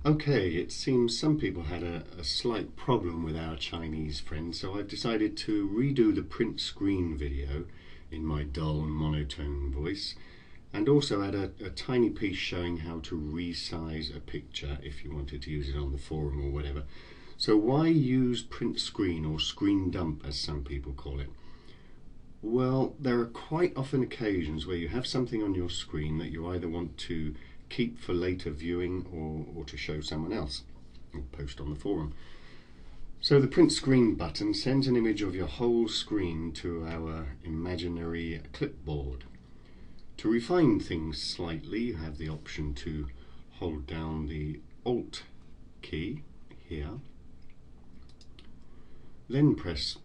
Okay, it seems some people had a slight problem with our Chinese friend, so I've decided to redo the print screen video in my dull monotone voice, and also add a tiny piece showing how to resize a picture if you wanted to use it on the forum or whatever. So why use print screen, or screen dump as some people call it? Well, there are quite often occasions where you have something on your screen that you either want to keep for later viewing or to show someone else or post on the forum. So the print screen button sends an image of your whole screen to our imaginary clipboard. To refine things slightly, you have the option to hold down the Alt key here, then press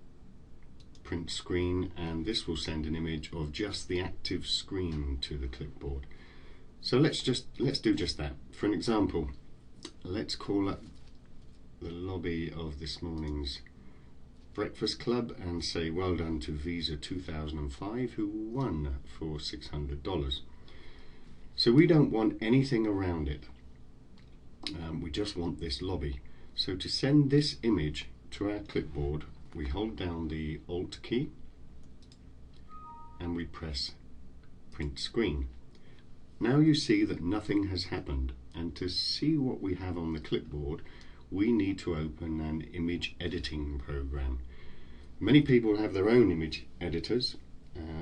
print screen, and this will send an image of just the active screen to the clipboard. So let's do just that. For an example, let's call up the lobby of this morning's breakfast club and say well done to Visa 2005 who won for $600. So we don't want anything around it. We just want this lobby. So to send this image to our clipboard, we hold down the Alt key and we press print screen. Now you see that nothing has happened, and to see what we have on the clipboard we need to open an image editing program. Many people have their own image editors.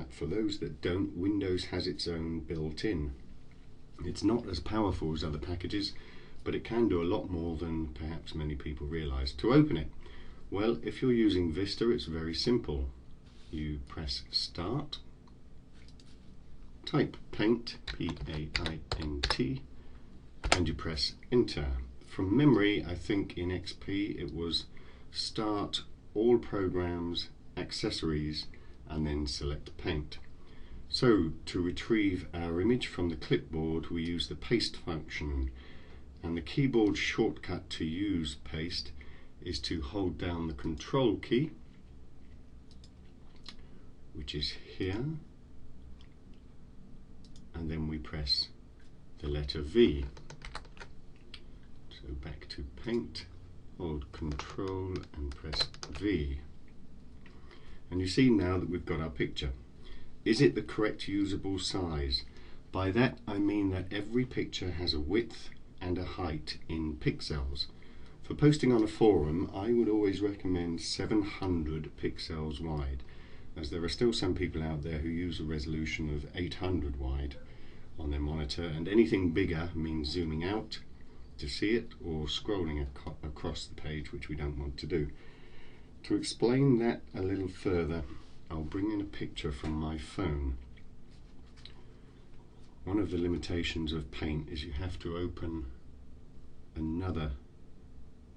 For those that don't, Windows has its own built-in. It's not as powerful as other packages, but it can do a lot more than perhaps many people realize. To open it, well, if you're using Vista, it's very simple. You press Start, type Paint, P-A-I-N-T, and you press Enter. From memory, I think in XP it was Start, All Programs, Accessories, and then select Paint. So to retrieve our image from the clipboard, we use the Paste function, and the keyboard shortcut to use Paste is to hold down the Control key, which is here, and then we press the letter V. So back to Paint, hold Control and press V. And you see now that we've got our picture. Is it the correct usable size? By that I mean that every picture has a width and a height in pixels. For posting on a forum, I would always recommend 700 pixels wide, as there are still some people out there who use a resolution of 800 wide on their monitor, and anything bigger means zooming out to see it or scrolling across the page, which we don't want to do. To explain that a little further, I'll bring in a picture from my phone. One of the limitations of Paint is you have to open another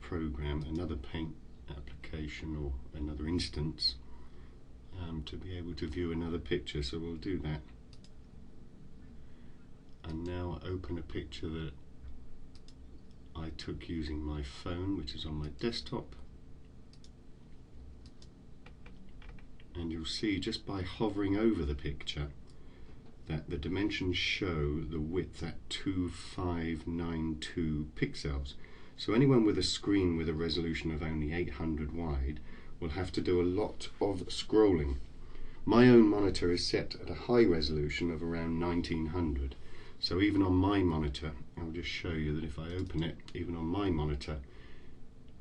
program, another Paint application or another instance to be able to view another picture, so we'll do that. And now open a picture that I took using my phone, which is on my desktop, and you'll see just by hovering over the picture that the dimensions show the width at 2592 pixels. So anyone with a screen with a resolution of only 800 wide will have to do a lot of scrolling. My own monitor is set at a high resolution of around 1900, so even on my monitor, I'll just show you that if I open it, even on my monitor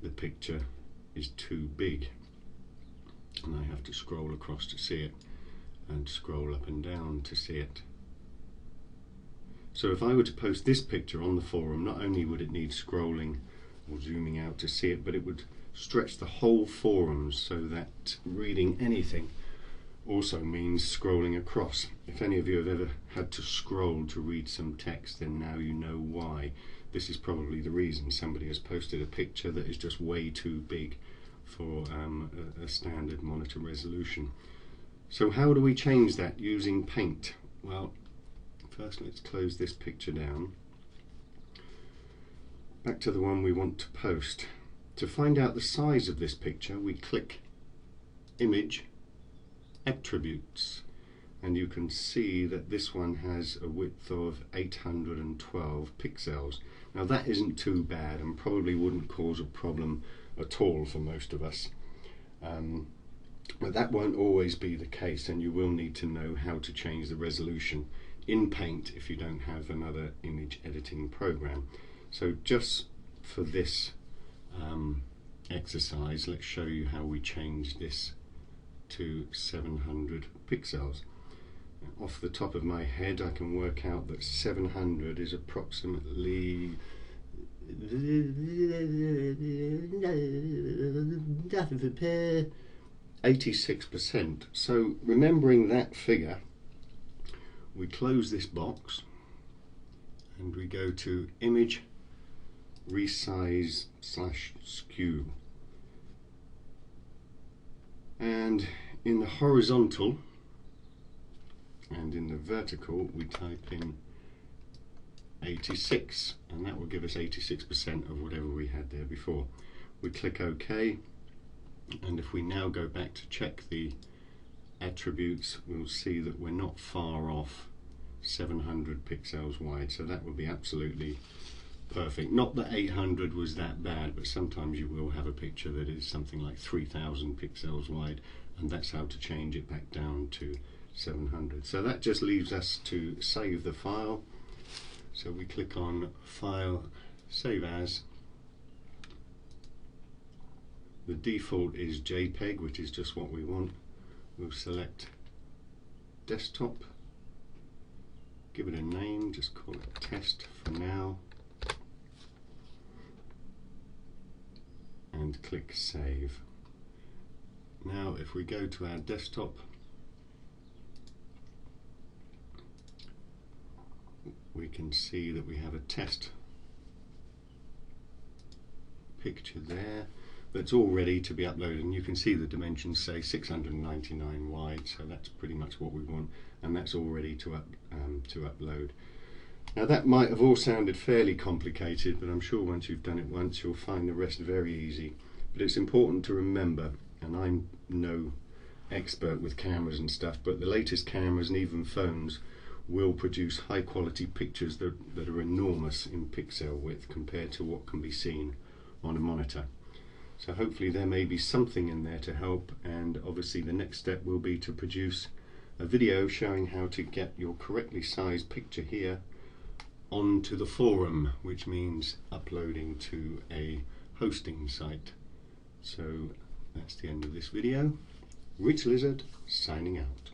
the picture is too big and I have to scroll across to see it and scroll up and down to see it. So if I were to post this picture on the forum, not only would it need scrolling or zooming out to see it, but it would stretch the whole forum, so that reading anything also means scrolling across. If any of you have ever had to scroll to read some text, then now you know why. This is probably the reason. Somebody has posted a picture that is just way too big for a standard monitor resolution. So how do we change that using Paint? Well, first let's close this picture down. Back to the one we want to post. To find out the size of this picture, we click Image, Attributes, and you can see that this one has a width of 812 pixels. Now that isn't too bad and probably wouldn't cause a problem at all for most of us. But that won't always be the case, and you will need to know how to change the resolution in Paint if you don't have another image editing program. So just for this exercise, let's show you how we change this to 700 pixels. Off the top of my head, I can work out that 700 is approximately 86%. So remembering that figure, we close this box and we go to Image, Resize / Skew, and in the horizontal and in the vertical we type in 86, and that will give us 86% of whatever we had there before. We click OK, and if we now go back to check the attributes, we'll see that we're not far off 700 pixels wide, so that will be absolutely perfect. Not that 800 was that bad, but sometimes you will have a picture that is something like 3000 pixels wide, and that's how to change it back down to 700. So that just leaves us to save the file. So we click on File, Save As. The default is JPEG, which is just what we want. We'll select Desktop, give it a name, just call it Test for now, and click Save. Now if we go to our desktop, we can see that we have a test picture there that's all ready to be uploaded, and you can see the dimensions say 699 wide, so that's pretty much what we want, and that's all ready to upload. Now that might have all sounded fairly complicated, but I'm sure once you've done it once you'll find the rest very easy. But it's important to remember, and I'm no expert with cameras and stuff, but the latest cameras and even phones will produce high quality pictures that are enormous in pixel width compared to what can be seen on a monitor. So hopefully there may be something in there to help, and obviously the next step will be to produce a video showing how to get your correctly sized picture here onto the forum, which means uploading to a hosting site. So that's the end of this video. Rich Lizard signing out.